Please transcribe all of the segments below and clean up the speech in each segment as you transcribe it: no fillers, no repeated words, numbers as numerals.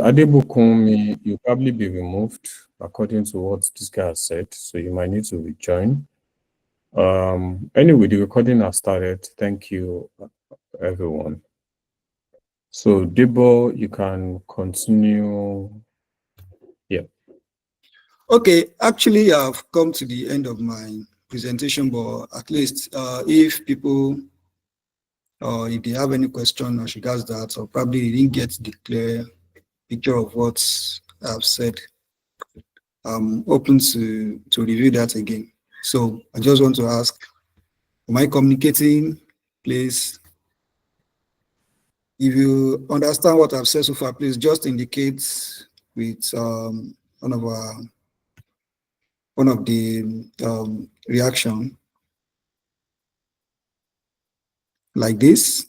Adebukumi, you'll probably be removed according to what this guy has said, so you might need to rejoin. Anyway, the recording has started. Thank you, everyone. So, Debo, you can continue. Yeah. Okay, actually, I've come to the end of my presentation, but at least if people, if they have any question as regards that, or probably they didn't get the clear picture of what I've said, I'm open to review that again. So I just want to ask, am I communicating? Please, if you understand what I've said so far, please just indicate with one of the reaction like this.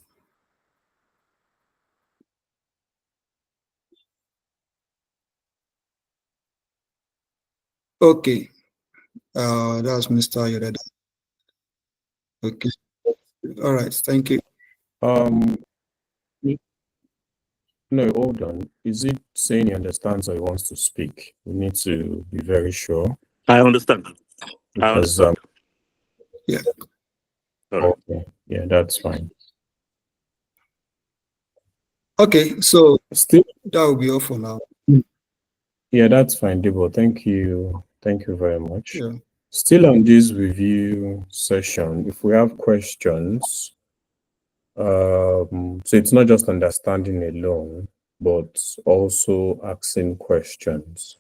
Okay, that's Mr. Yoreda. Okay, all right, thank you. No, hold on. Is it saying he understands or he wants to speak? We need to be very sure. I understand. Because, yeah. Okay. Yeah, that's fine. Okay, so still that will be all for now. Yeah, that's fine, Debo. Thank you. Thank you very much. Yeah. Still on this review session, if we have questions, so it's not just understanding alone, but also asking questions.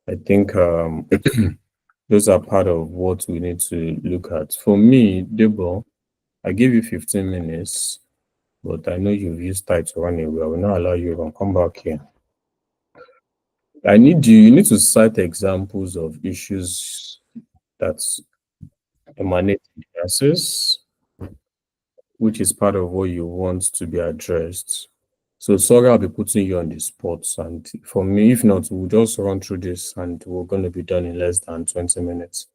I think those are part of what we need to look at. For me, Debo, I gave you 15 minutes, but I know you've used time to run away. I will not allow you to come back here. You need to cite examples of issues that emanate in the answers, which is part of what you want to be addressed. So sorry, I'll be putting you on the spot. And for me, if not, we'll just run through this and we're going to be done in less than 20 minutes.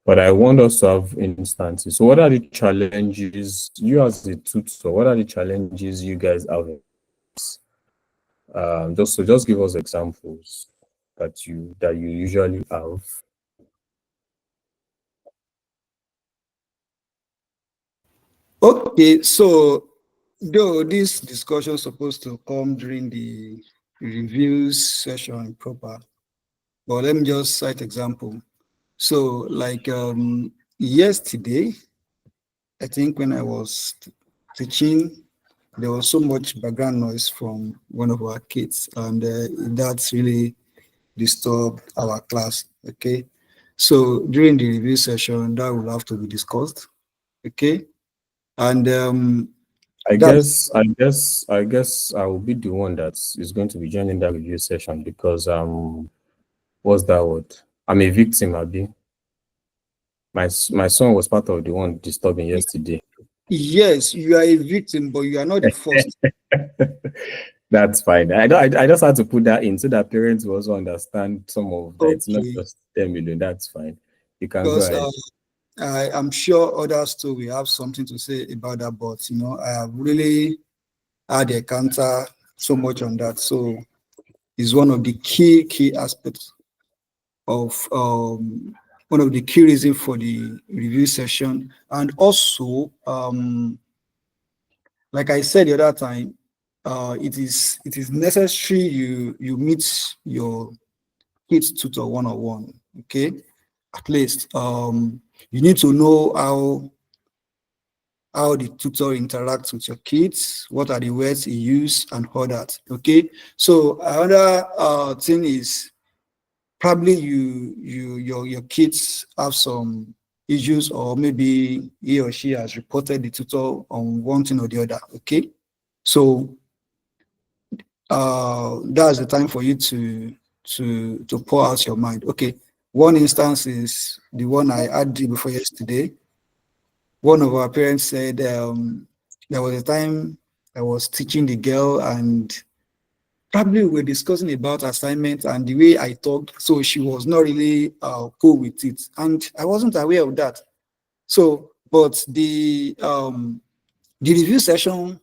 But I want us to have instances. So what are the challenges, you as a tutor, what are the challenges you guys have? Just give us examples that you usually have. Okay, so though this discussion is supposed to come during the reviews session proper, but let me just cite example. So like yesterday, I think when I was teaching, there was so much background noise from one of our kids, and that's really disturbed our class. Okay, so during the review session, that will have to be discussed. Okay, and I guess I will be the one that is going to be joining that review session because what's that word? I'm a victim, Abi. My son was part of the one disturbing yesterday. Yes, you are a victim, but you are not the first. That's fine. I just had to put that in so that parents will also understand some of that. Okay. It's not just 10 million. That's fine. You can because, go ahead. I'm sure others too will have something to say about that, but I have really had a counter so much on that. So it's one of the key aspects of one of the key reasons for the review session. And also, like I said the other time, it is necessary you meet your kids tutor one-on-one. Okay, at least you need to know how the tutor interacts with your kids, what are the words he uses, and all that. Okay, so another thing is probably your kids have some issues, or maybe he or she has reported the tutor on one thing or the other. Okay, so that's the time for you to pour out your mind. Okay, one instance is the one I had before yesterday. One of our parents said there was a time I was teaching the girl, and probably we were discussing about assignments and the way I talked, so she was not really cool with it, and I wasn't aware of that. So, but the review session,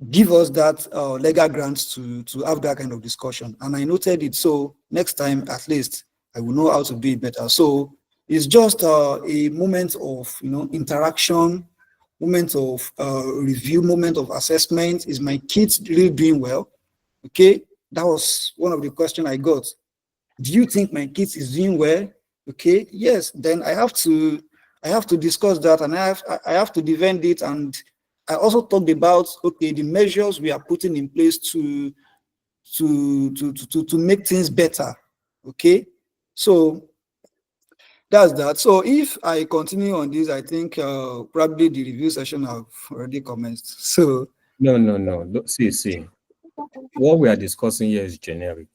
give us that legal grant to have that kind of discussion. And I noted it. So next time, at least, I will know how to do it better. So it's just a moment of interaction, moment of review, moment of assessment. Is my kids really doing well? Okay, that was one of the questions I got. Do you think my kids is doing well? Okay, yes. Then I have to discuss that, and I have to defend it. And I also talked about, okay, the measures we are putting in place to make things better. Okay, so that's that. So if I continue on this, I think probably the review session have already commenced. So No. See. What we are discussing here is generic.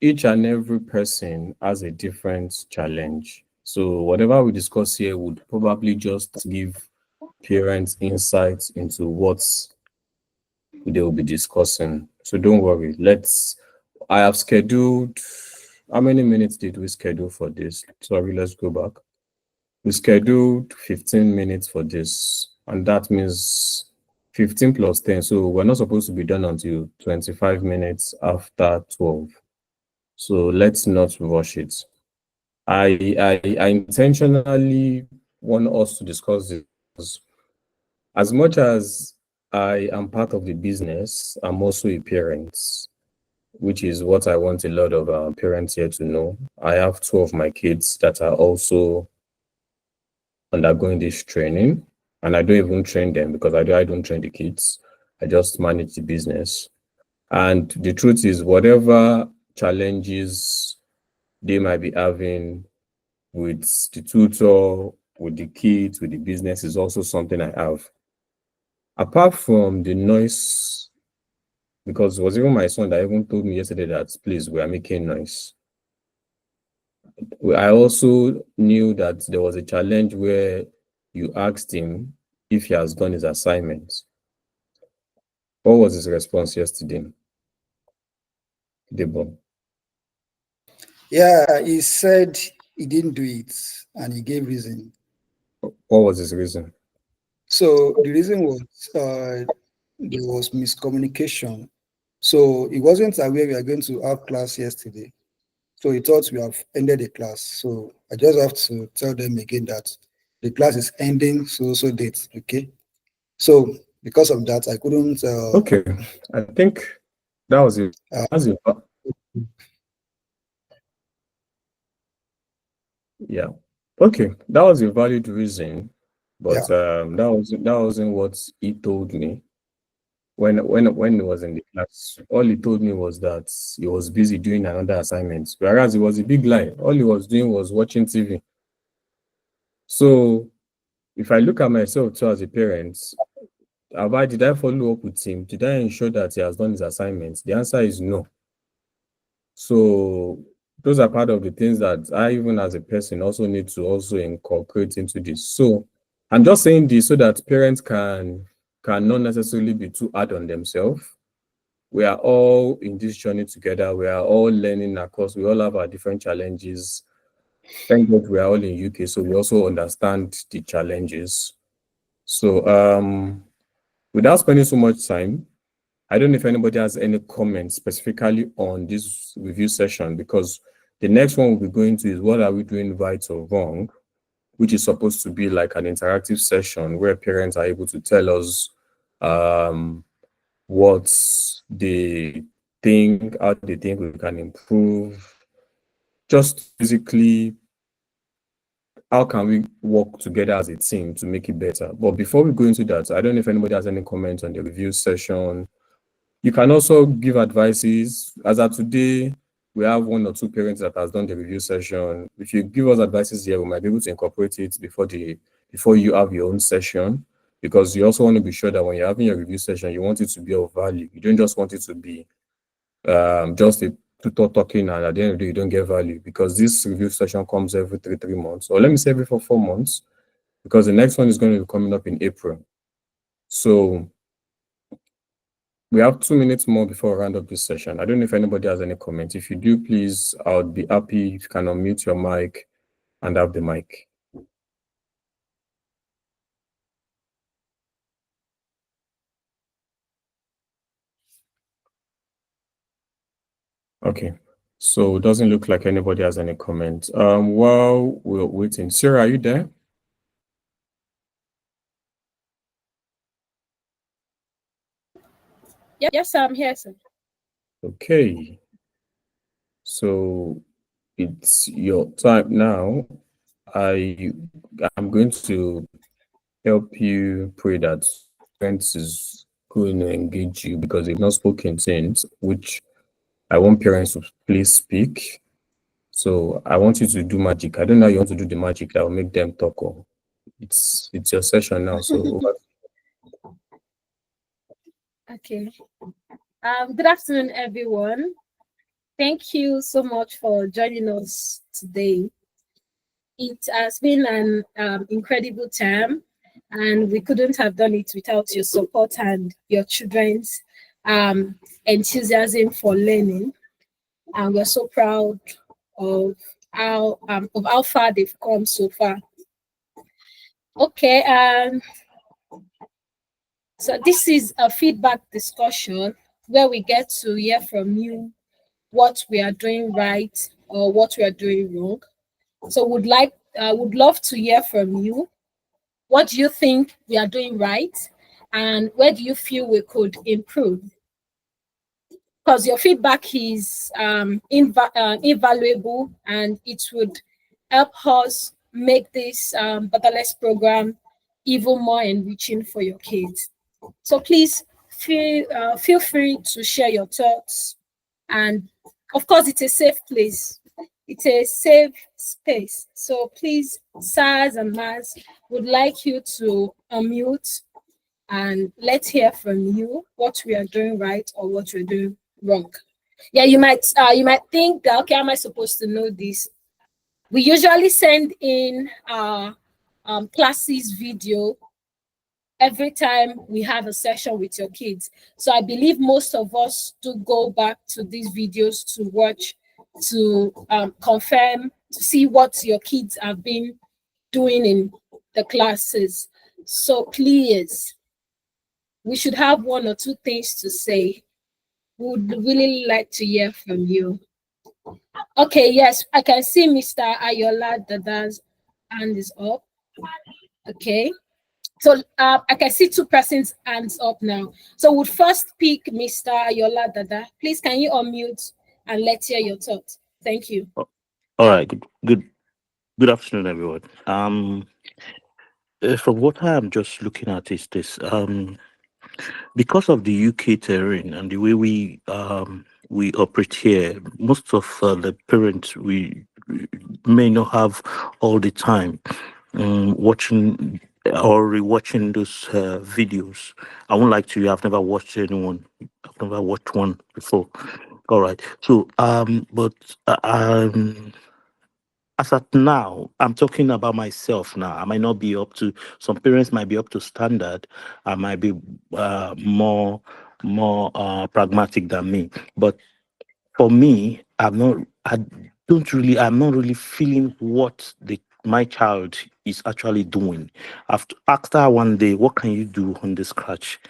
Each and every person has a different challenge. So whatever we discuss here would probably just give parents insights into what they will be discussing. So don't worry. I have scheduled, how many minutes did we schedule for this? Sorry, let's go back. We scheduled 15 minutes for this, and that means 15 plus 10. So we're not supposed to be done until 25 minutes after 12. So let's not rush it. I intentionally want us to discuss this. As much as I am part of the business, I'm also a parent, which is what I want a lot of parents here to know. I have two of my kids that are also undergoing this training, and I don't even train them because I don't train the kids. I just manage the business. And the truth is, whatever challenges they might be having with the tutor, with the kids, with the business is also something I have. Apart from the noise, because it was even my son that even told me yesterday that, please, we are making noise. I also knew that there was a challenge where you asked him if he has done his assignments. What was his response yesterday, Debo? yeah, he said he didn't do it, and he gave reason. What was his reason? So the reason was there was miscommunication. So he wasn't aware we are going to have class yesterday. So he thought we have ended the class. So I just have to tell them again that the class is ending so date. Okay. So because of that, I couldn't. Okay, I think that was it. Yeah. Okay, that was a valid reason, but that wasn't what he told me when he was in the class. All he told me was that he was busy doing another assignment, whereas it was a big lie. All he was doing was watching TV. So if I look at myself too as a parent, did I follow up with him? Did I ensure that he has done his assignments? The answer is no. So those are part of the things that I, even as a person, also need to also incorporate into this. So I'm just saying this so that parents can not necessarily be too hard on themselves. We are all in this journey together. We are all learning across. We all have our different challenges. Thank God we are all in UK, so we also understand the challenges. So without spending so much time, I don't know if anybody has any comments specifically on this review session, because the next one we'll be going to is what are we doing right or wrong, which is supposed to be like an interactive session where parents are able to tell us what they think, how they think we can improve, just basically how can we work together as a team to make it better. But before we go into that, I don't know if anybody has any comments on the review session. You can also give advices. As of today, we have one or two parents that has done the review session. If you give us advices here, we might be able to incorporate it before you have your own session, because you also want to be sure that when you're having your review session, you want it to be of value. You don't just want it to be just a tutor talking, and at the end of the day, you don't get value, because this review session comes every 3 months, or let me say every 4 months, because the next one is going to be coming up in April. So we have 2 minutes more before we round up this session. I don't know if anybody has any comments. If you do, please, I would be happy if you can unmute your mic and have the mic. Okay. So it doesn't look like anybody has any comments. While we're waiting, Sarah, are you there? Yes, I'm here, sir. Okay. So it's your time now. I'm going to help you pray that parents is going to engage you because they've not spoken since, which I want parents to please speak. So I want you to do magic. I don't know how you want to do the magic that will make them talk. Or it's your session now. So over. Okay. Good afternoon, everyone. Thank you so much for joining us today. It has been an incredible time, and we couldn't have done it without your support and your children's enthusiasm for learning. And we're so proud of how far they've come so far. Okay, so this is a feedback discussion where we get to hear from you what we are doing right or what we are doing wrong. So would love to hear from you. What do you think we are doing right, and where do you feel we could improve? Because your feedback is invaluable, and it would help us make this Borderless program even more enriching for your kids. So please feel free to share your thoughts, and of course, it's a safe place. It's a safe space. So please, SARS and MAS would like you to unmute and let's hear from you what we are doing right or what we're doing wrong. Yeah, you might think that, okay, am I supposed to know this? We usually send in our classes video every time we have a session with your kids. So I believe most of us do go back to these videos to watch, to confirm, to see what your kids have been doing in the classes. So please, we should have one or two things to say. We would really like to hear from you. Okay, yes, I can see Mr. Ayola Dada's hand is up. Okay. So I can see two persons' hands up now. So we'll first pick Mr. Ayola Dada. Please, can you unmute and let's hear your thoughts? Thank you. All right. Good afternoon, everyone. From what I am just looking at is this. Because of the UK terrain and the way we operate here, most of the parents we may not have all the time watching or rewatching those videos. I won't like to. I've never watched anyone. I've never watched one before. All right. So but as at now, I'm talking about myself now. I might not be up to, some parents might be up to standard. I might be more pragmatic than me. But for me, I'm not really feeling what my child is actually doing. I've asked her one day, what can you do on the scratch?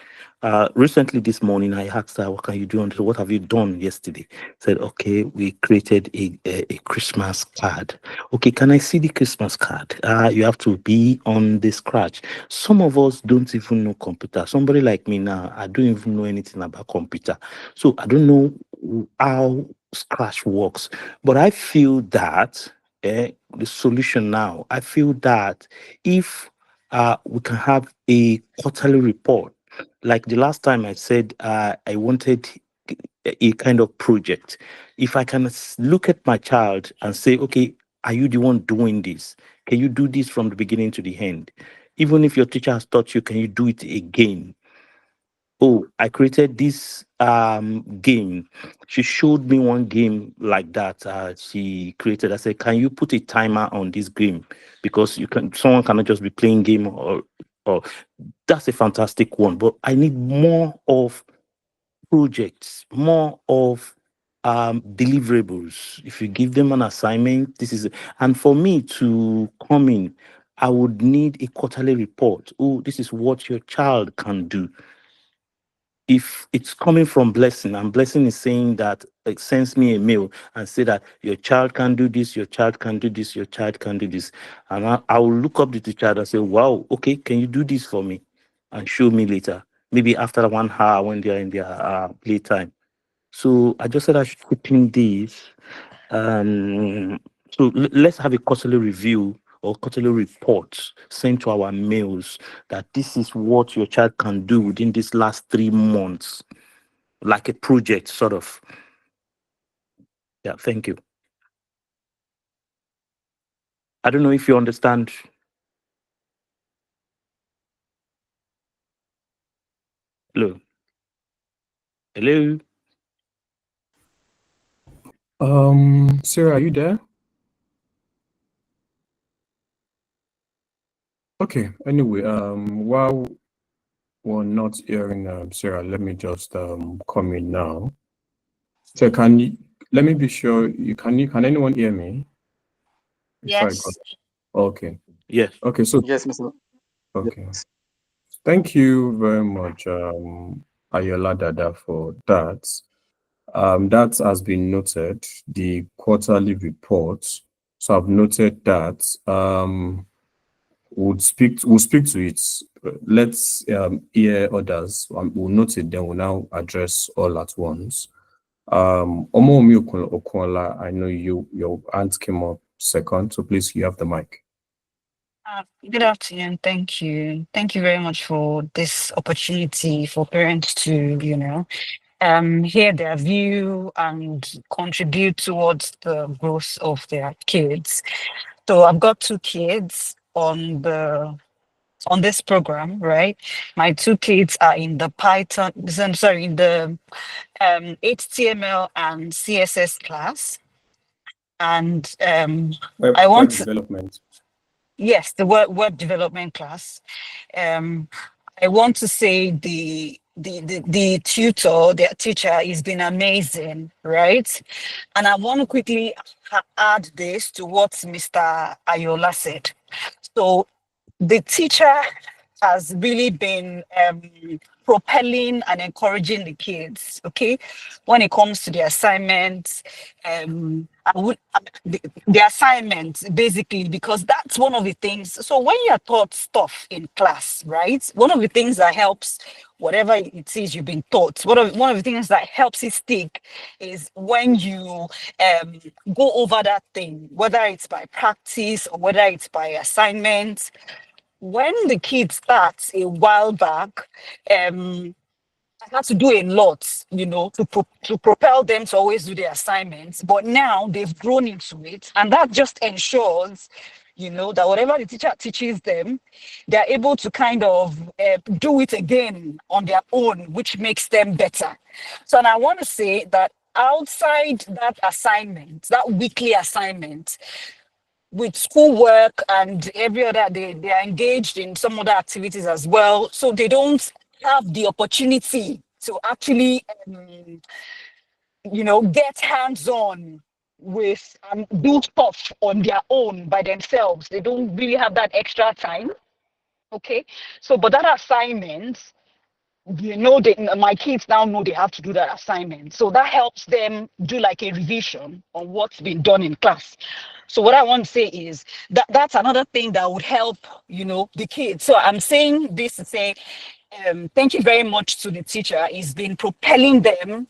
Recently this morning, I asked her, what can you do on this? What have you done yesterday? Said, okay, we created a Christmas card. Okay, can I see the Christmas card? You have to be on the scratch. Some of us don't even know computer. Somebody like me now, I don't even know anything about computer. So I don't know how scratch works. But I feel that the solution now, I feel that if we can have a quarterly report, like the last time I said I wanted a kind of project. If I can look at my child and say, okay, are you the one doing this? Can you do this from the beginning to the end? Even if your teacher has taught you, can you do it again? Oh, I created this game. She showed me one game like that. She created. I said, can you put a timer on this game? Because someone cannot just be playing game or that's a fantastic one. But I need more of projects, more of deliverables. If you give them an assignment, and for me to come in, I would need a quarterly report. Oh, this is what your child can do. if it's coming from Blessing, and Blessing is saying that, it sends me a mail and say that your child can do this, your child can do this, your child can do this, and I will look up to the child and say, wow, okay, can you do this for me, and show me later, maybe after 1 hour when they are in their playtime. So I just said I should put in this. So let's have a quarterly review or quarterly report sent to our mails that this is what your child can do within these last 3 months, like a project sort of. Yeah, thank you. I don't know if you understand. Hello. Hello. Sarah, are you there? Okay, anyway, while we're not hearing Sarah, let me just come in now. So let me be sure can anyone hear me? Yes. Okay. Yes. Okay, so Yes, Mr. okay. Thank you very much, Ayola Dada, for that. That has been noted, the quarterly report. So I've noted that. We'll speak to it. Let's hear others. We'll note it, then we'll now address all at once. Omomi Okola, I know your hand came up second, so please, you have the mic. Good afternoon. Thank you. Thank you very much for this opportunity for parents to, hear their view and contribute towards the growth of their kids. So I've got 2 kids on this program, right? My 2 kids are in the in the HTML and CSS class. And I want web development. Yes, the web development class. I want to say the tutor, the teacher, has been amazing, right? And I want to quickly add this to what Mr. Ayola said. So the teacher has really been propelling and encouraging the kids, okay, when it comes to the assignments. The assignments, basically, because that's one of the things. So when you're taught stuff in class, right, one of the things that helps whatever it is you've been taught, one of the things that helps it stick is when you go over that thing, whether it's by practice or whether it's by assignment. When the kids start a while back, I had to do a lot, to propel them to always do their assignments. But now they've grown into it, and that just ensures, that whatever the teacher teaches them, they're able to kind of do it again on their own, which makes them better. So, and I want to say that outside that assignment, that weekly assignment, with schoolwork and every other, they are engaged in some other activities as well. So they don't have the opportunity to actually, get hands-on with and do stuff on their own by themselves. They don't really have that extra time. Okay. So, but that assignment, my kids now know they have to do that assignment. So that helps them do like a revision on what's been done in class. So what I want to say is that's another thing that would help, the kids. So I'm saying this to say, thank you very much to the teacher. He's been propelling them.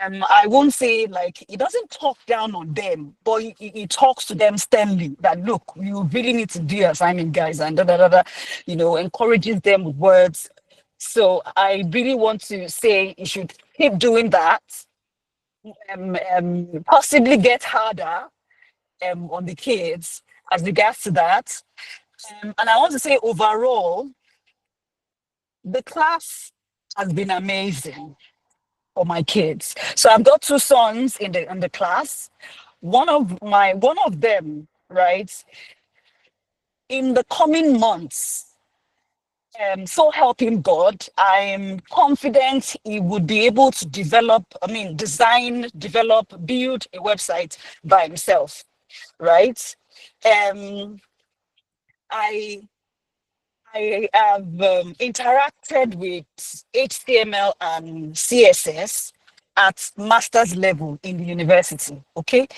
I won't say like he doesn't talk down on them, but he talks to them sternly that look, you really need to do your assignment, guys, and encourages them with words. So I really want to say you should keep doing that. Possibly get harder on the kids as regards to that. And I want to say overall, the class has been amazing for my kids. So I've got 2 sons in the class. One of them, right, in the coming months, so help him God, I'm confident he would be able to design, develop, build a website by himself, right? I I have interacted with HTML and CSS at master's level in the university. Okay,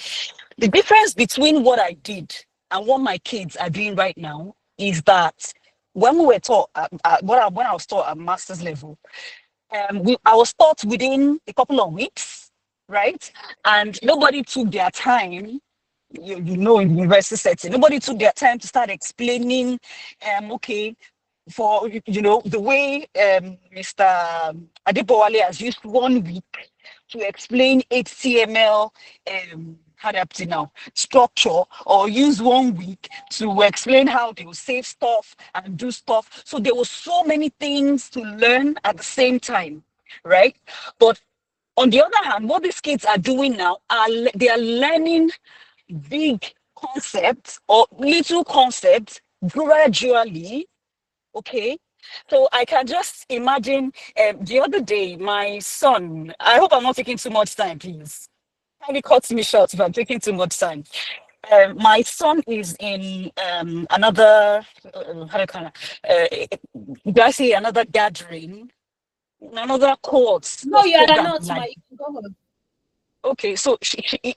the difference between what I did and what my kids are doing right now is that when we were taught when I was taught at master's level, I was taught within a couple of weeks, right? And nobody took their time. You know, in the university setting, nobody took their time to start explaining. Okay, for the way Mr. Adebowale has used 1 week to explain HTML, how do I put it now, structure, or use 1 week to explain how they will save stuff and do stuff. So there were so many things to learn at the same time, right? But on the other hand, what these kids are doing now they are learning big concepts or little concepts gradually. Okay, so I can just imagine the other day, my son, I hope I'm not taking too much time, please. Kindly cut me short if I'm taking too much time. My son is in another, do I say another gathering, another course? No, you are program, not. like, Go on. okay, so she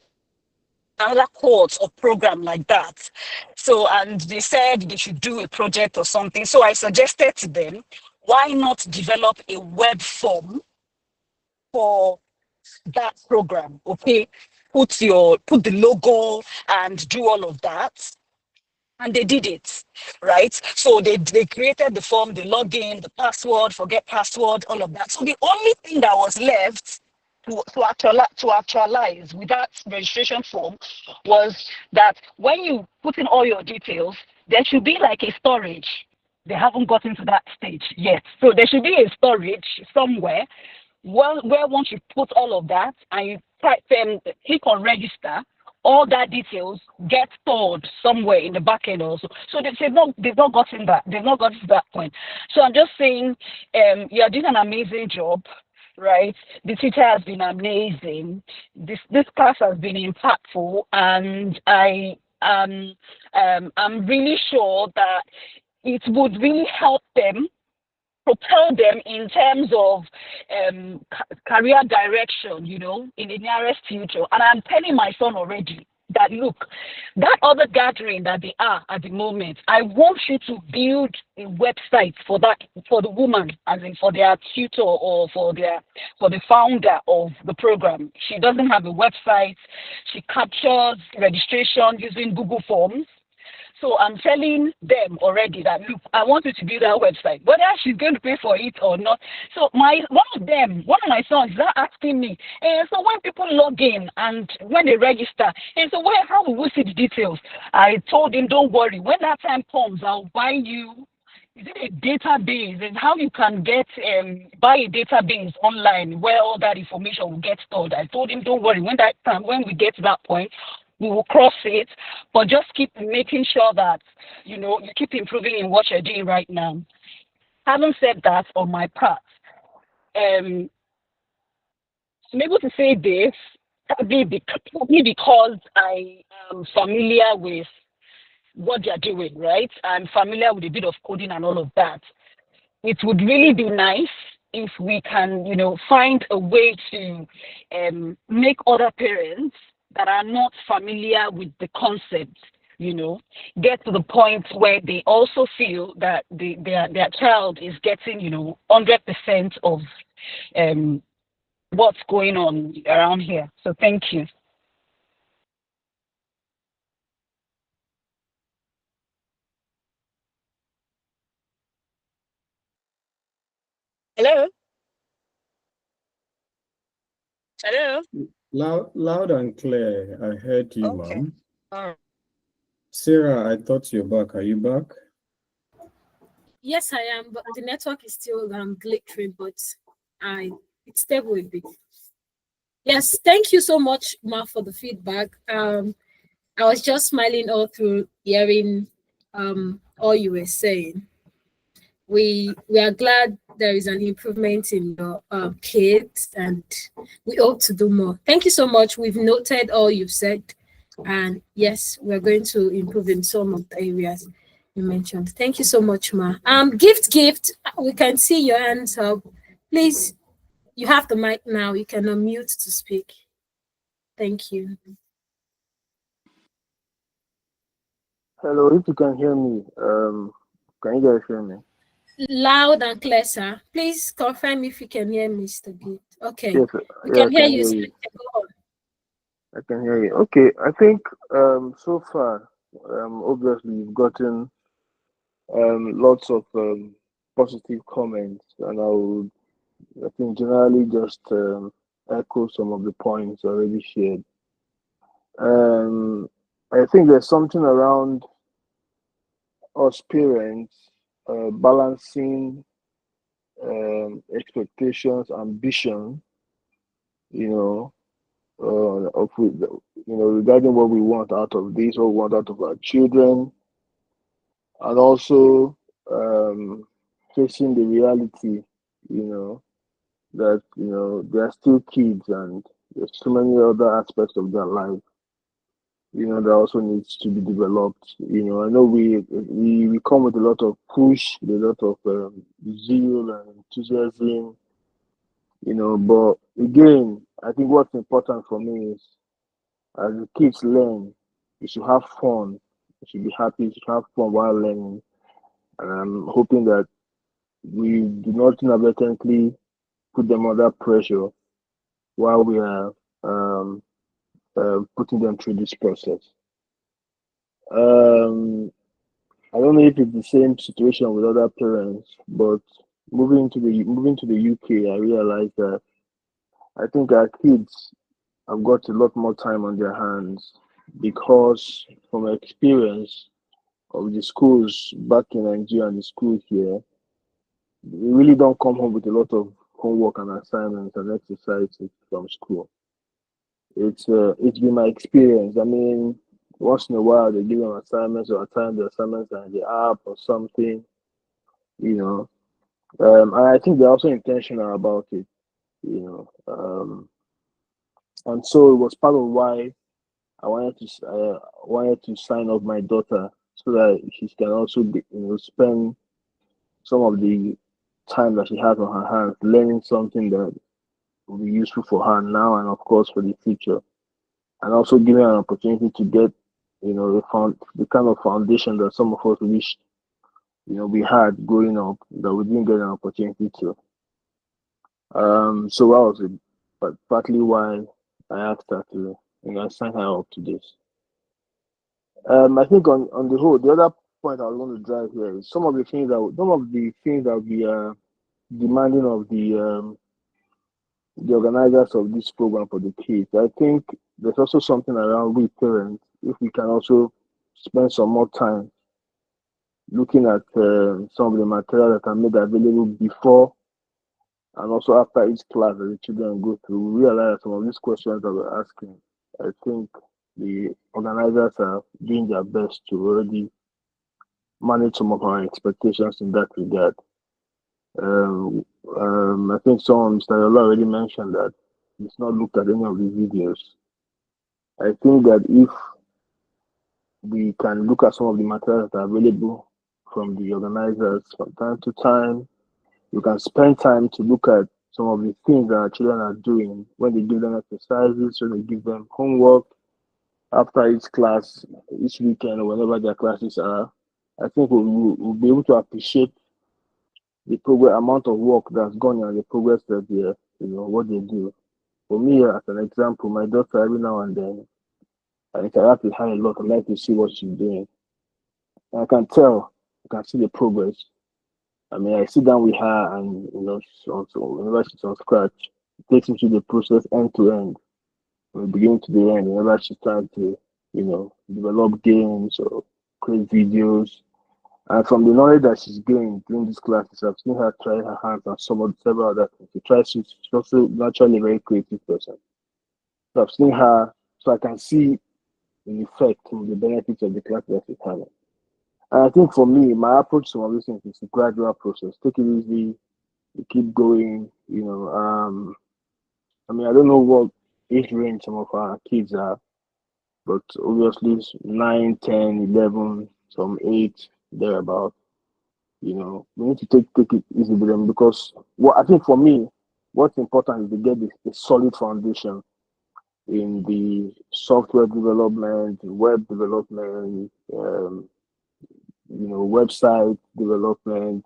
another course or program like that. So, and they said they should do a project or something. So I suggested to them, why not develop a web form for that program? Okay, put the logo and do all of that. And they did it, right? So they created the form, the login, the password, forget password, all of that. So the only thing that was left to actualize with that registration form was that when you put in all your details, there should be like a storage. They haven't gotten to that stage yet. So there should be a storage somewhere where once you put all of that and you click on register, all that details get stored somewhere in the back end also. So they've not gotten that. They've not gotten to that point. So I'm just saying, you're doing an amazing job, right? The teacher has been amazing. This class has been impactful, and I'm really sure that it would really help them, propel them in terms of career direction, in the nearest future. And I'm telling my son already that, look, that other gathering that they are at the moment, I want you to build a website for the woman, as in for their tutor or for the founder of the program. She doesn't have a website. She captures registration using Google Forms. So I'm telling them already that, look, I want you to build that website, whether she's going to pay for it or not. So one of my sons is asking me, so when people log in and when they register, so how will we see the details? I told him, don't worry, when that time comes, I'll buy you, is it a database, and how you can buy a database online where all that information will get stored. I told him, don't worry, when we get to that point, we will cross it, but just keep making sure that, you keep improving in what you're doing right now. Having said that, on my part, I'm able to say this probably because I am familiar with what they're doing, right? I'm familiar with a bit of coding and all of that. It would really be nice if we can, find a way to make other parents that are not familiar with the concept, get to the point where they also feel that their child is getting, 100% of what's going on around here. So thank you. Hello? Hello? Loud and clear. I heard you, Okay. ma'am. All right. Sarah, I thought you're back. Are you back? Yes, I am, but the network is still glitching, but it's stable a bit. Yes, thank you so much, Ma, for the feedback. I was just smiling all through hearing all you were saying. We are glad there is an improvement in your kids, and we hope to do more. Thank you so much. We've noted all you've said, and yes, we're going to improve in some of the areas. you mentioned. Thank you so much, Ma. Gift, we can see your hands up. Please, you have the mic now. You can unmute to speak. Thank you. Hello, if you can hear me, can you guys hear me? Loud and clear, sir. Please confirm if you can hear Mr. Gift. Okay. Yes, We yeah, can I hear can you, hear sir. you. Go on. I can hear you. Okay, I think so far, obviously you've gotten lots of positive comments, and I think generally just echo some of the points already shared. Um, I think there's something around us parents balancing expectations, ambition, you know, regarding what we want out of this, what we want out of our children, and also facing the reality, that they are still kids and there's so many other aspects of their life, that also needs to be developed. I know we come with a lot of push, with a lot of zeal and enthusiasm, but again, I think what's important for me is as the kids learn, you should have fun. You should be happy. You should have fun while learning. And I'm hoping that we do not inadvertently put them under pressure while we are putting them through this process. Um, I don't know if it's the same situation with other parents, but moving to the UK, I realized that I think our kids have got a lot more time on their hands because from experience of the schools back in Nigeria and the schools here, we really don't come home with a lot of homework and assignments and exercises from school. It's been my experience. I mean, once in a while they give them assignments or assign the assignments and the app or something, you know. And I think they're also intentional about it, you know. And so it was part of why I wanted to sign up my daughter so that she can also spend some of the time that she has on her hands learning something that will be useful for her now and of course for the future, and also giving her an opportunity to get the kind of foundation that some of us wish we had growing up that we didn't get an opportunity to. So that was it, but partly why I asked her to sign her up to this. I think on the whole, the other point I was going to drive here is some of the things that we are demanding of the organizers of this program for the kids. I think there's also something around we parents, if we can also spend some more time looking at some of the material that are made available before and also after each class that the children go through, we realize some of these questions that we're asking. I think the organizers are doing their best to already manage some of our expectations in that regard. I think Mr. Yola already mentioned that he's not looked at any of the videos. I think that if we can look at some of the materials that are available from the organizers from time to time, we can spend time to look at some of the things that our children are doing when they give them exercises, when they give them homework, after each class, each weekend, or whenever their classes are. I think we'll be able to appreciate the amount of work that's gone on, the progress that what they do. For me, as an example, my daughter, every now and then, I interact with her a lot. I like to see what she's doing. And I can see the progress. I mean, I sit down with her and, whenever she's on scratch, it takes me through the process end to end, from the beginning to the end, whenever she's trying to, develop games or create videos. And from the knowledge that she's gained during these classes, I've seen her try her hands on several other things. She's also naturally a very creative person. So I've seen her, so I can see the effect and the benefits of the class that she's having. And I think for me, my approach to some of these things is a gradual process. Take it easy, you keep going, I mean, I don't know what age range some of our kids are, but obviously it's 9, 10, 11, some 8, thereabout. You know, we need to take it easy with them, because what I think for me, what's important is to get a solid foundation in the software development, web development, website development,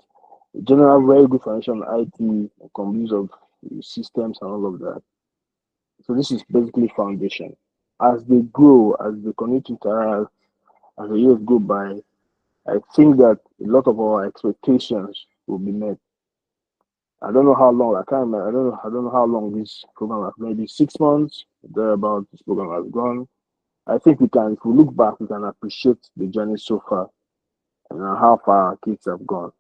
general very good foundation on IT, use of systems and all of that. So this is basically foundation. As they grow, as they continue to interact, as the years go by, I think that a lot of our expectations will be met. I don't know how long. I can't remember. I don't know how long this program has. Maybe 6 months. Thereabout, this program has gone. I think we can, if we look back, we can appreciate the journey so far and how far our kids have gone.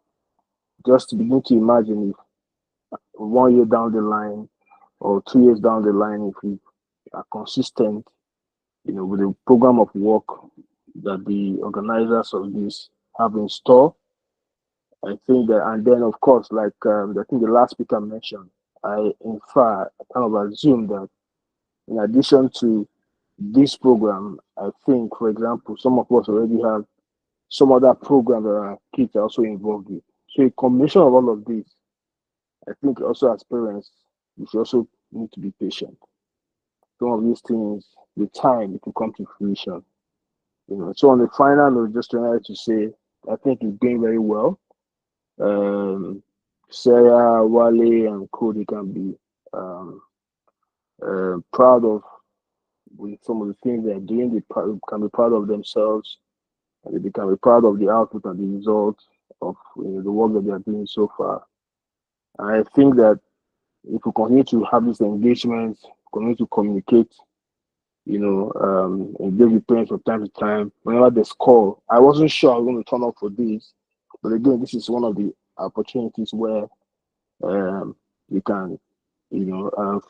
Just to begin to imagine if 1 year down the line or 2 years down the line, if we are consistent, with the program of work that the organizers of this have in store. I think that, and then of course, like I think the last speaker mentioned, I kind of assume that in addition to this program, I think, for example, some of us already have some other programs that our kids are also involved with. So a combination of all of this, I think also as parents, we should also need to be patient. Some of these things, with time, it will come to fruition. So on the final note, just trying to say, I think it's going very well. Sarah, Wale, and Cody can be proud of with some of the things they're doing. They can be proud of themselves, and they can be proud of the output and the result of the work that they are doing so far. And I think that if we continue to have this engagement, continue to communicate, engage with parents from time to time, whenever there's call. I wasn't sure I was going to turn up for this, but again, this is one of the opportunities where we can,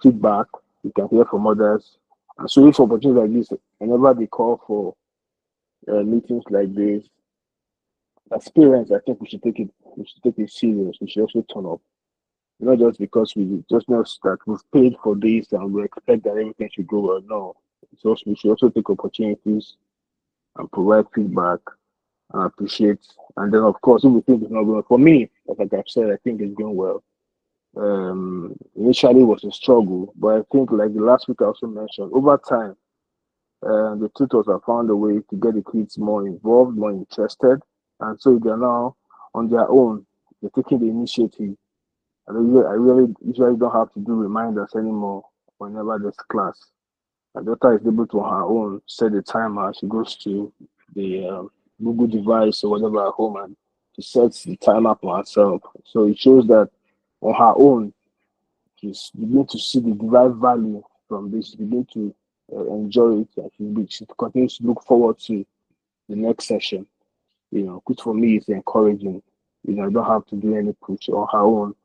feedback, we can hear from others. And so if opportunities like this, whenever they call for meetings like this, as parents, I think we should take it serious. We should also turn up. Not just because we just know that we've paid for this and we expect that everything should go well. No. We should also take opportunities and provide feedback and appreciate. And then, of course, if we think it's not going, for me, like I've said, I think it's going well. Initially, it was a struggle, but I think, like the last week I also mentioned, over time, the tutors have found a way to get the kids more involved, more interested, and so they're now on their own. They're taking the initiative. I really usually don't have to do reminders anymore whenever there's class. My daughter is able to, on her own, set the timer. She goes to the Google device or whatever at home, and she sets the timer for herself. So it shows that on her own, she's beginning to see the derived value from this. She's beginning to enjoy it, and she continues to look forward to the next session. Which for me is encouraging. I don't have to do any push on her own.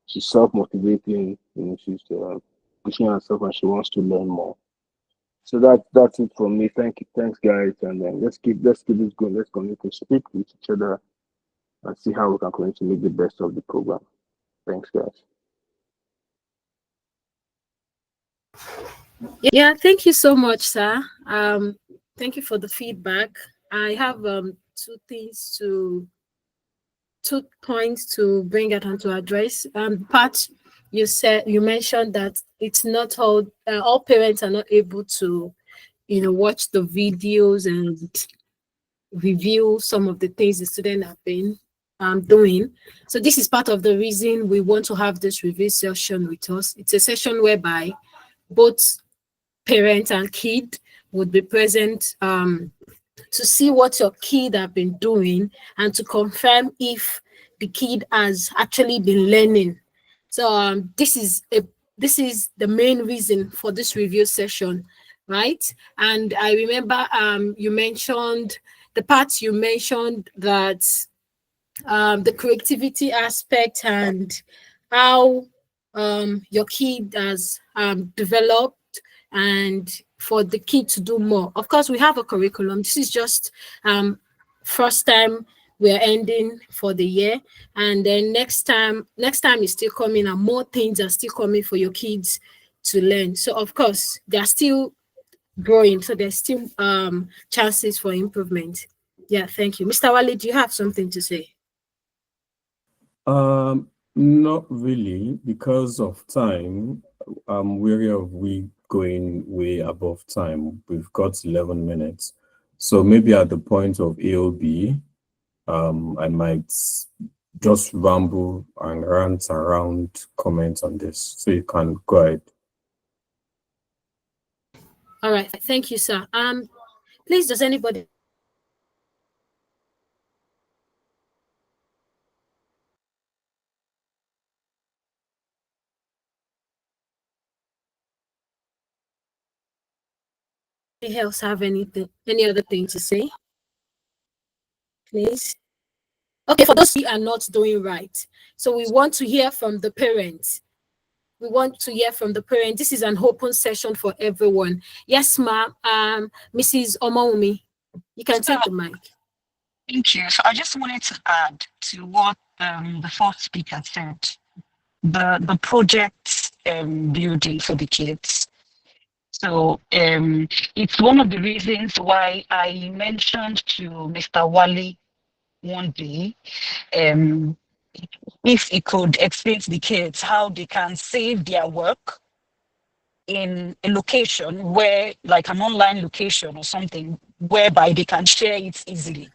She's self-motivating. She's pushing herself, and she wants to learn more. So that's it from me. Thanks guys, and then let's keep this going. Let's continue to speak with each other and see how we can continue to make the best of the program. Thanks, guys. Yeah, thank you so much, sir. Thank you for the feedback. I have two points to bring out and to address. Part you mentioned that it's not all parents are not able to, watch the videos and review some of the things the students have been doing. So this is part of the reason we want to have this review session with us. It's a session whereby both parent and kid would be present to see what your kid have been doing and to confirm if the kid has actually been learning. So this is the main reason for this review session, right? And I remember you mentioned the parts you mentioned that the creativity aspect and how your kid has developed, and for the kid to do more. Of course, we have a curriculum. This is just first time we're ending for the year, and then next time is still coming, and more things are still coming for your kids to learn. So of course, they're still growing, so there's still chances for improvement. Yeah, thank you. Mr. Wale, do you have something to say? Not really, because of time. I'm wary of we going way above time. We've got 11 minutes. So maybe at the point of AOB, I might just ramble and rant around comments on this. So you can go ahead. All right, thank you, sir. Please, does anybody else have any other thing to say? Please. Okay, for those who are not doing right, so we want to hear from the parents. We want to hear from the parents. This is an open session for everyone. Yes, ma'am. Mrs. Omaumi, you can take the mic. Thank you. So I just wanted to add to what the fourth speaker said. The project building for the kids. So it's one of the reasons why I mentioned to Mr. Wale one day, if he could explain to the kids how they can save their work in a location where, like an online location or something, whereby they can share it easily,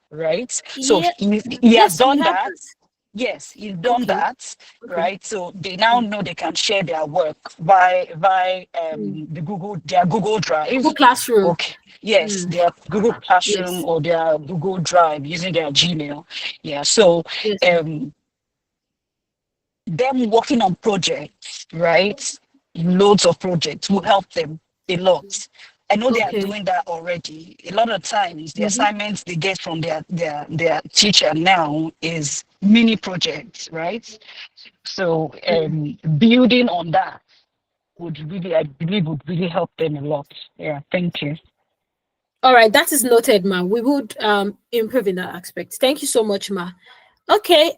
right? So Yeah. he has Yes, done we have that. this. Yes, he's done Okay. that, Okay. right? So they now know they can share their work by their Google Drive. Google Classroom. Okay. Yes, Mm. their Google Classroom Yes. or their Google Drive using their Gmail. Yeah. So Yes. them working on projects, right? Loads of projects will help them a lot. I know they are Okay. doing that already. A lot of times, the Mhm. assignments they get from their teacher now is mini projects, right? So building on that would really, I believe, would really help them a lot. Yeah, thank you. All right, that is noted, ma. We would improve in that aspect. Thank you so much, ma. Okay.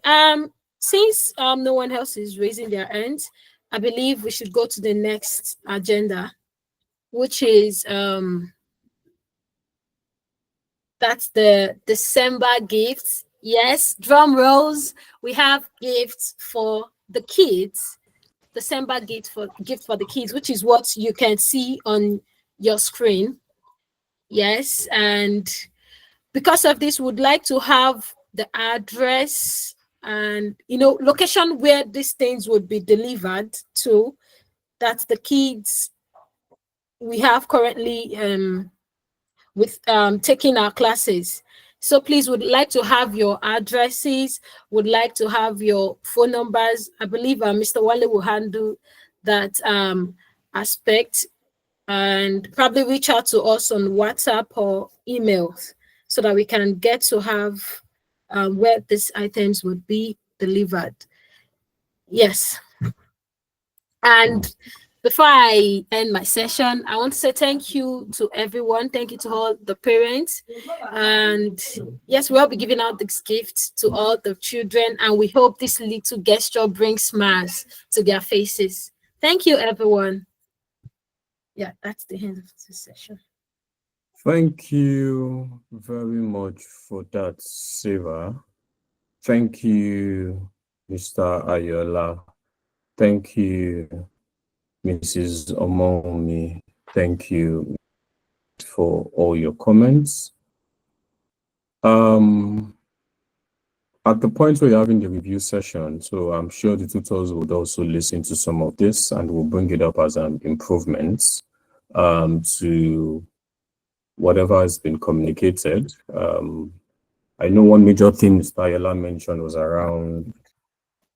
Since no one else is raising their hands, I believe we should go to the next agenda, which is that's the December gifts. Yes, drum rolls. We have gifts for the kids. December gift for the kids, which is what you can see on your screen. Yes, and because of this, would like to have the address and location where these things would be delivered to. That's the kids we have currently with taking our classes. So please, would like to have your addresses, would like to have your phone numbers. I believe Mr. Wale will handle that aspect, and probably reach out to us on WhatsApp or emails so that we can get to have where these items would be delivered. Yes. And before I end my session, I want to say thank you to everyone. Thank you to all the parents. And yes, we'll be giving out this gift to all the children. And we hope this little gesture brings smiles to their faces. Thank you, everyone. Yeah, that's the end of this session. Thank you very much for that, Sarah. Thank you, Mr. Ayola. Thank you, Mrs. Omomi. Thank you for all your comments. At the point where you're having the review session, so I'm sure the tutors would also listen to some of this and will bring it up as an improvement to whatever has been communicated. I know one major thing Mr. Ayola mentioned was around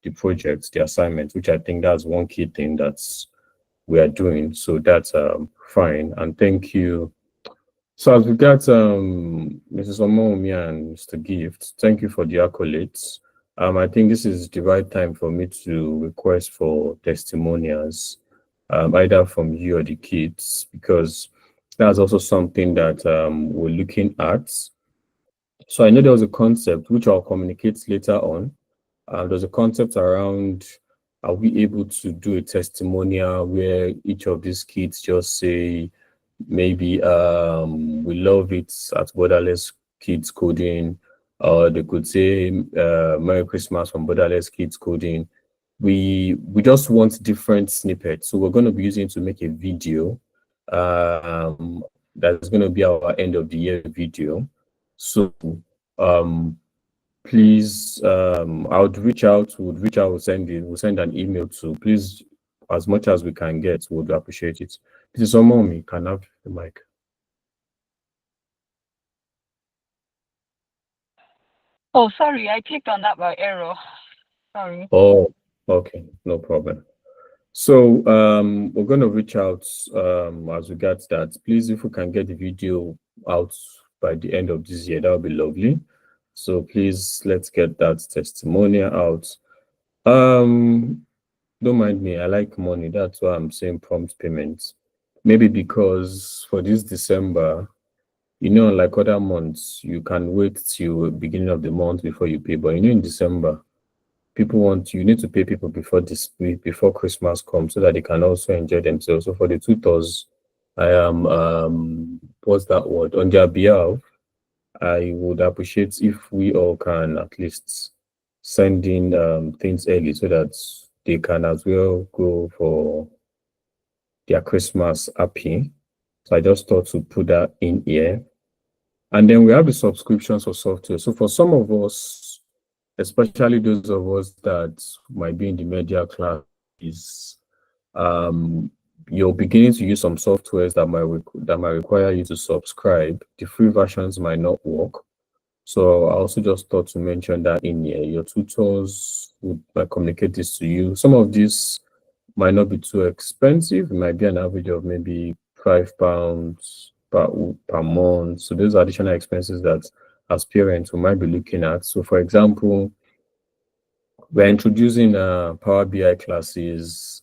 the projects, the assignments, which I think that's one key thing that's we are doing. So that's fine. And thank you. So as we got Mrs. Omomi and Mr. Gift, thank you for the accolades. I think this is the right time for me to request for testimonials, either from you or the kids, because that's also something that we're looking at. So I know there was a concept which I'll communicate later on. There's a concept around, are we able to do a testimonial where each of these kids just say, maybe we love it at Borderless Kids Coding, or they could say Merry Christmas from Borderless Kids Coding. We just want different snippets. So we're going to be using to make a video. That's going to be our end of the year video. So please, I would reach out, we'll send an email to, please, as much as we can get, would appreciate it. This is someone me can have the mic. Oh, sorry, I clicked on that by error. Sorry. Oh, okay, no problem. So we're going to reach out as regards that. Please, if we can get the video out by the end of this year, that would be lovely. So please, let's get that testimonial out. Don't mind me, I like money. That's why I'm saying prompt payments. Maybe because for this December, you know, like other months, you can wait till beginning of the month before you pay. But you know, in December, you need to pay people before Christmas comes so that they can also enjoy themselves. So for the tutors, I am what's that word? On their behalf, I would appreciate if we all can at least send in things early so that they can as well go for their Christmas happy. So I just thought to put that in here. And then we have the subscriptions for software. So for some of us, especially those of us that might be in the media class, is you're beginning to use some softwares that might require you to subscribe. The free versions might not work. So I also just thought to mention that in here. Your tutors would communicate this to you. Some of these might not be too expensive. It might be an average of maybe £5 per month. So those are additional expenses that as parents we might be looking at. So for example, we're introducing Power BI classes,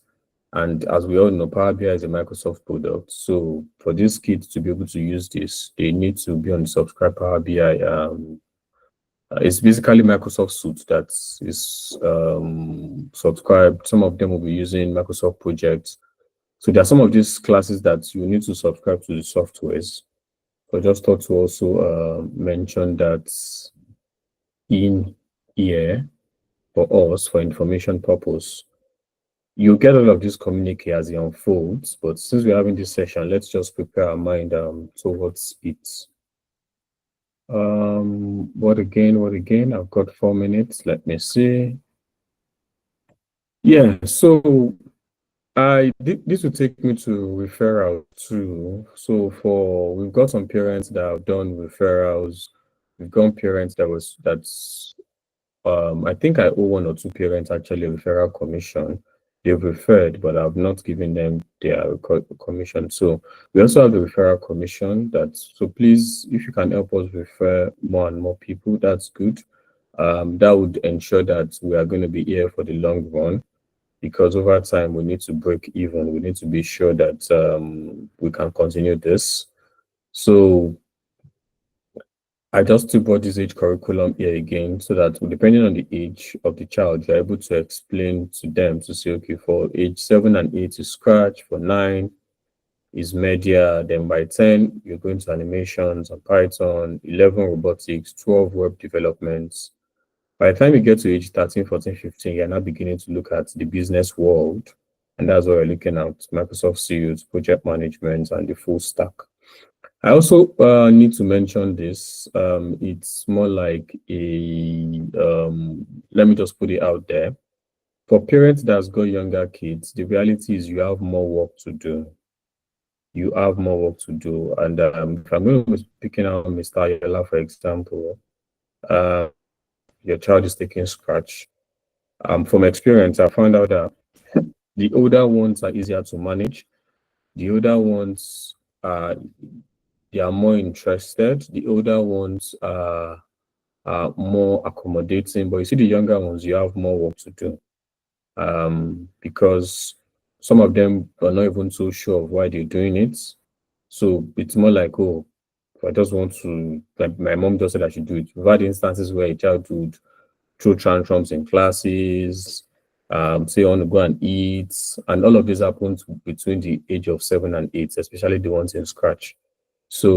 and as we all know, Power BI is a Microsoft product. So for these kids to be able to use this, they need to be on the subscribe Power BI. It's basically Microsoft Suite that is subscribed. Some of them will be using Microsoft Project. So there are some of these classes that you need to subscribe to the softwares. So I just thought to also mention that in here for us, for information purpose. You get all of this communique as it unfolds, but since we're having this session, let's just prepare our mind towards it. What again? I've got 4 minutes. Let me see. Yeah, so this will take me to referral too. So we've got some parents that have done referrals. We've got parents I think I owe 1 or 2 parents actually a referral commission. They've referred, but I've not given them their commission. So we also have the referral commission. So please, if you can help us refer more and more people, that's good. That would ensure that we are going to be here for the long run, because over time we need to break even. We need to be sure that we can continue this. So I just brought this age curriculum here again so that depending on the age of the child, you're able to explain to them to say, okay, for age 7 and 8 is Scratch, for 9 is media, then by 10, you're going to animations and Python, 11 robotics, 12 web developments. By the time you get to age 13, 14, 15, you're now beginning to look at the business world. And that's what we're looking at, Microsoft Suite, project management, and the full stack. I also need to mention this. It's more like let me just put it out there. For parents that's got younger kids, the reality is you have more work to do. You have more work to do. And if I'm going to be picking out Mr. Ayala, for example, your child is taking Scratch. From experience, I found out that the older ones are easier to manage. The older ones they are more interested. The older ones are more accommodating, but you see the younger ones, you have more work to do, because some of them are not even so sure of why they're doing it. So it's more like, oh, I just want to, like my mom just said I should do it. We've had instances where a child would throw tantrums in classes, say I want to go and eat, and all of this happens between the age of 7 and 8, especially the ones in Scratch. So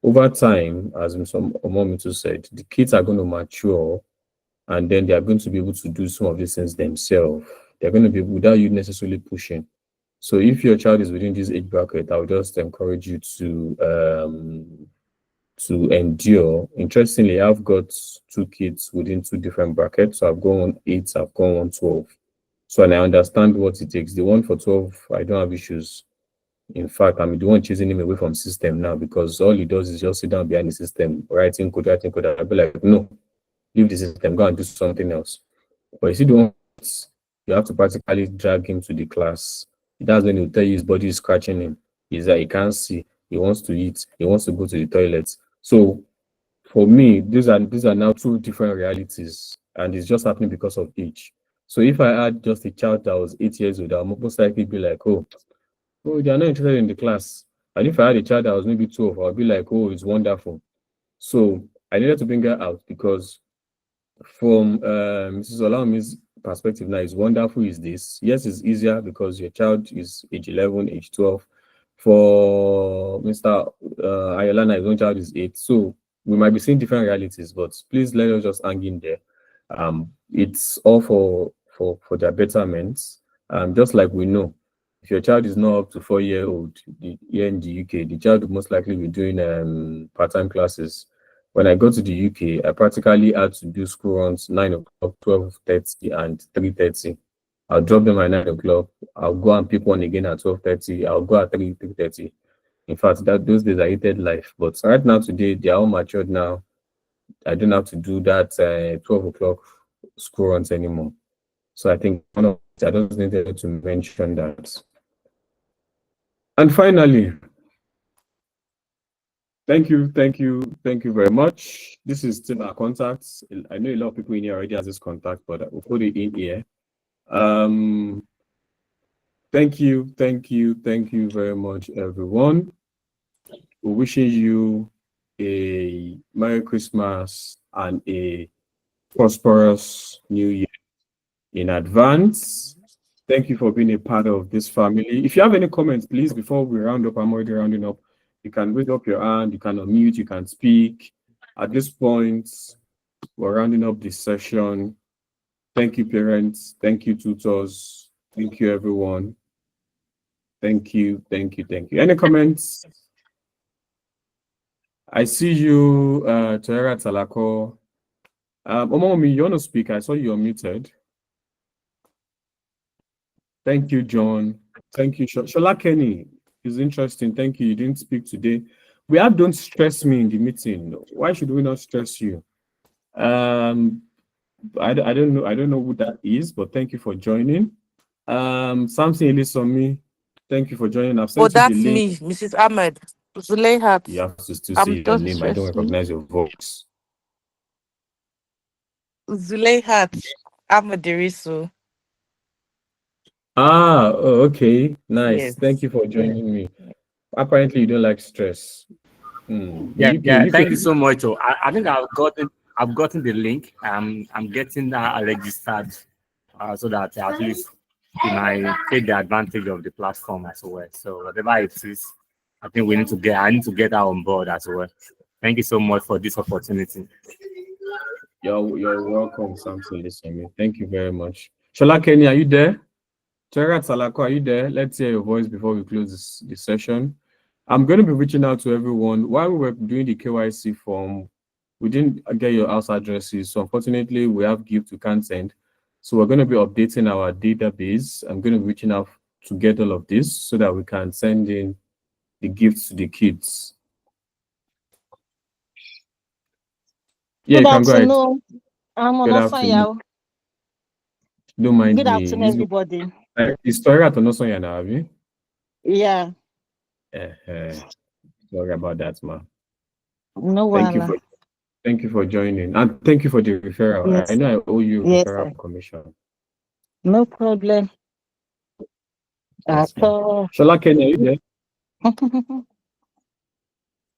over time, as some Omomitu said, the kids are going to mature, and then they are going to be able to do some of these things themselves. They're going to be without you necessarily pushing. So if your child is within this age bracket, I would just encourage you to endure. Interestingly, I've got 2 kids within 2 different brackets. So I've gone on 8, I've gone on 12. So and I understand what it takes. The one for 12, I don't have issues. In fact, I'm the one chasing him away from system now, because all he does is just sit down behind the system, writing code. I'll be like, no, leave the system, go and do something else. But you see, the one you have to practically drag him to the class. That's when he'll tell you his body is scratching him. He's that he can't see, he wants to eat, he wants to go to the toilet. So for me, these are now 2 different realities, and it's just happening because of age. So if I had just a child that was 8 years old, I'll most likely be like, oh, they are not interested in the class. And if I had a child that was maybe 12, I'll be like, oh, it's wonderful. So I needed to bring her out, because from Mrs. Olami's perspective now, is wonderful is this. Yes, it's easier because your child is age 11, age 12. For Mr. Ayolana, his own child is 8. So we might be seeing different realities, but please let us just hang in there. It's all for their betterment. Just like we know, if your child is not up to 4-year-old here in the UK, the child will most likely be doing part-time classes. When I go to the UK, I practically had to do school runs 9 o'clock, 12:30, and 3:30. I'll drop them at 9 o'clock. I'll go and pick one again at 12:30. I'll go at 3:30. In fact, those days I hated life. But right now, today, they are all matured now. I don't have to do that 12 o'clock school runs anymore. So I think I just needed to mention that. And finally, thank you very much. This is still our contacts. I know a lot of people in here already has this contact, but we'll put it in here. Thank you very much, everyone. We're wishing you a Merry Christmas and a prosperous New Year in advance. Thank you for being a part of this family. If you have any comments, please, before we round up, I'm already rounding up. You can raise up your hand, you can unmute, you can speak. At this point, we're rounding up this session. Thank you, parents. Thank you, tutors. Thank you, everyone. Thank you. Any comments? I see you, Toera Talako. Omomi, you want to speak? I saw you unmuted. Thank you, John. Thank you, Shola Kenny. It's interesting. Thank you. You didn't speak today. We have Don't Stress Me in the meeting. Why should we not stress you? I don't know who that is, but thank you for joining. Something Elisomi, thank you for joining. I've sent that's you the link. me, Mrs. Ahmed. Zuleyhat. You have to still say your name. I don't recognize your voice. Zuleyhat Ahmed Derisu. Okay. Nice. Yes. Thank you for joining me. Apparently, you don't like stress. Yeah. Thank you so much. I think I've gotten the link. I'm getting registered so that at least I take the advantage of the platform as well. So whatever it is, I think I need to get her on board as well. Thank you so much for this opportunity. You're welcome, Samson. Listen, thank you very much. Shola Kenny, are you there? Tera Talako, are you there? Let's hear your voice before we close this session. I'm going to be reaching out to everyone. While we were doing the KYC form, we didn't get your house addresses. So unfortunately, we have gift we can't send. So we're going to be updating our database. I'm going to be reaching out to get all of this so that we can send in the gifts to the kids. Yeah, Good you can go ahead. afternoon. I'm Good afternoon. Don't mind Good me. afternoon, everybody. Is Toria Tonosonya now, have you? Yeah. Sorry about that, ma. No one. Thank you for joining, and thank you for the referral. Yes. I know I owe you Yes, referral sir. commission. No problem. Yes, At all. Shola Kenny, are you there?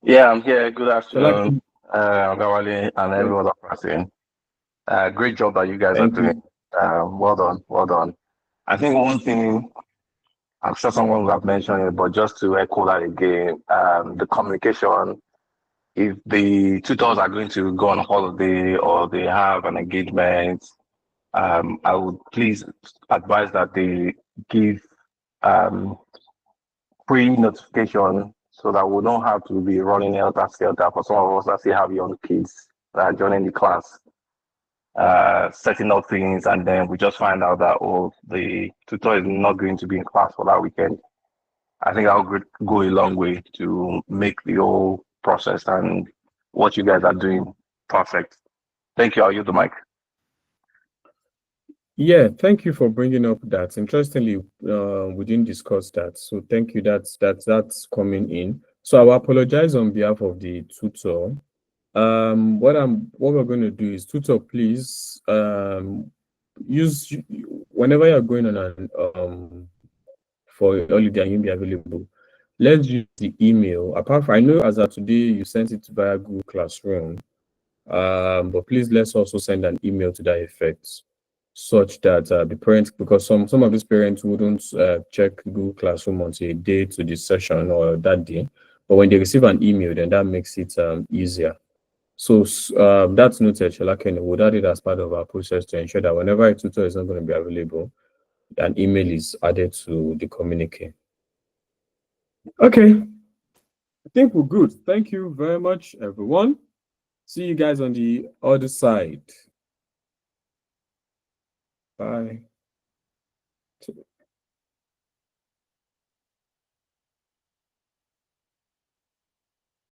Yeah, I'm here. Good Shola afternoon, Gawali and every other person. Great job that you guys are doing. Well done. I think one thing I'm sure someone will have mentioned it, but just to echo that again, the communication, if the tutors are going to go on holiday or they have an engagement, I would please advise that they give pre-notification so that we don't have to be running helter-skelter for some of us that still have young kids that are joining the class, setting up things, and then we just find out that, oh, the tutor is not going to be in class for that weekend. I think that would go a long way to make the whole process and what you guys are doing perfect. Thank you. I'll use the mic. Yeah, thank you for bringing up that. Interestingly, we didn't discuss that. So thank you. That's coming in. So I will apologize on behalf of the tutor. What we're going to do is, tutor, please use, whenever you're going on an for holiday and you'll be available, let's use the email. Apart from, I know as of today you sent it via Google Classroom, but please let's also send an email to that effect, such that the parents, because some of these parents wouldn't check Google Classroom until a day to this session or that day, but when they receive an email, then that makes it easier. So that's noted, Shalake. We'll add it as part of our process to ensure that whenever a tutor is not going to be available, an email is added to the communique. Okay, I think we're good. Thank you very much, everyone. See you guys on the other side. Bye.